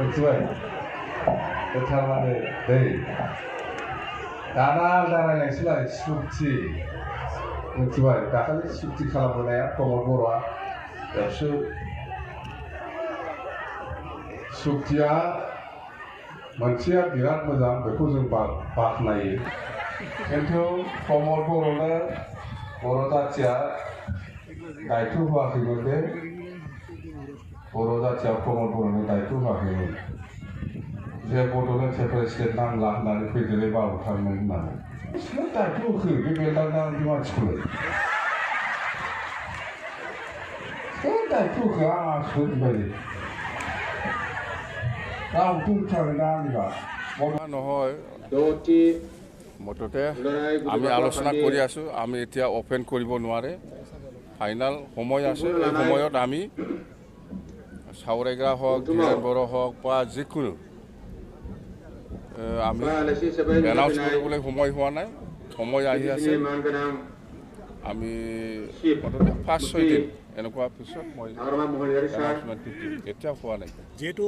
मिथिबाय थारमाने दै दाना आलदा रायलायनोसैलाय सुक्ति मिथिबाय दाखालि सुक्ति खालामबोनाया प्रमद बर'आ एबसु सुक्तिया मोनसेया बिराद मोजां बेखौ जों बाख्नायो खिन्थु प्रमद बर'नो बर' जाथिया दायथ' होआखैमोन दे बर' जाथिया प्रमद बर'नो दायथ' होआखैमोन जे बड'लेण्ड सेपारेशन नांला होननानै फैदेरै बाबुथारमोन होननानै सोर दायथ' होखो बे बेलदांदांनि मानसिखौलाय सोर दायथ' होखो आं आसुरित बायदि रावबोथ' होथारगोन ना आंनिबा নহয় মুঠতে আমি আলোচনা কৰি আছোঁ আমি এতিয়া অপেন কৰিব নোৱাৰে ফাইনাল সময় আছে এই সময়ত আমি সাউৰাইগ্ৰা হওক ধীৰেন বড়ো হওক বা যিকোনো আমি এনাউন্স কৰিবলৈ সময় হোৱা নাই সময় আহি আছে আমি মুঠতে 5-6 দিন এনেকুৱা পিছত মই এনাউন্সমেণ্ট দিম এতিয়া হোৱা নাই যেহেতু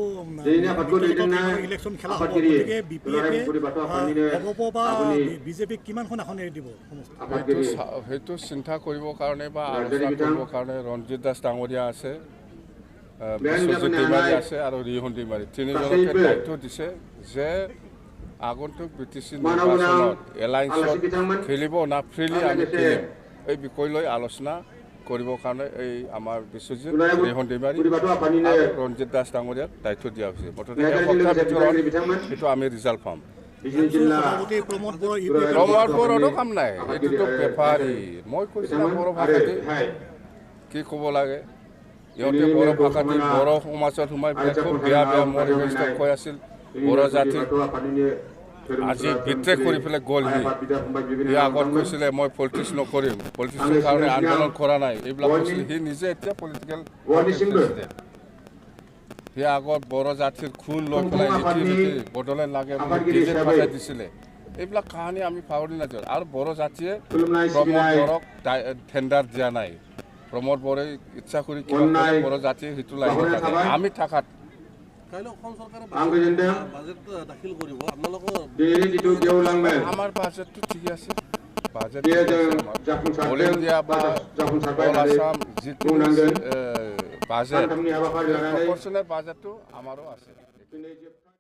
ইলেকশ্যন খেলা হ'ব গতিকে বিজেপিক কিমানখন আসন এৰি দিব সেইটো চিন্তা কৰিবৰ কাৰণে বা আলোচনা কৰিবৰ কাৰণে ৰঞ্জিত দাস ডাঙৰীয়া আছে বিশ্বজিৎ দৈমাৰী আছে আৰু ৰিহন দৈমাৰী তিনিজনকে দায়িত্ব দিছে যে আগন্তুক বিটিচি নিৰ্বাচনত এলায়েন্সত খেলিব না ফ্ৰীলি আমি খেলিম এই বিষয় লৈ আলোচনা কৰিবৰ কাৰণে এই আমাৰ বিশ্বজিৎ ৰিহন দৈমাৰী আৰু ৰঞ্জিত দাস ডাঙৰীয়াক দায়িত্ব দিয়া হৈছে মুঠতে এসপ্তাহৰ ভিতৰত সেইটো আমি ৰিজাল্ট পাম প্ৰমোদ বড়োৰো কাম নাই এইটোতো বেপাৰী মই কৈছিলোঁ বড়ো ভাষাতে কি ক'ব লাগে ইহঁতে বড়ো ভাষাতে বড়ো সমাজত সোমাই পেলাই খুব বেয়া বেয়া মৰিবেষ্টক কৈ আছিল বড়ো জাতিক আজি বিদ্ৰোহ কৰি পেলাই গ'ল সি আগত কৈছিলে মই পলিটিক্স নকৰিম পলিটিক্সৰ কাৰণে আন্দোলন কৰা নাই এইবিলাক কৈছিলে সি নিজে এতিয়া পলিটিকেল সি আগত বড়ো জাতিৰ খুন লৈ পেলাই বডলেণ্ড লাগে ডিলেট পঠাই দিছিলে এইবিলাক কাহিনী আমি পাহৰি নাযাওঁ আৰু বড়ো জাতিয়ে প্ৰমোদ বড়োক টেণ্ডাৰ দিয়া নাই প্ৰমোদ বড়োই ইচ্ছা কৰি কিবা বড়ো জাতিয়ে সেইটো লাগিব আমি থাকাত আমাৰ বাজেটটো ঠিক আছে বাজেট অল ইণ্ডিয়া বা অল আসাম যিকোনো বাজেট প্ৰপৰ্চনেল বাজেটটো আমাৰো আছে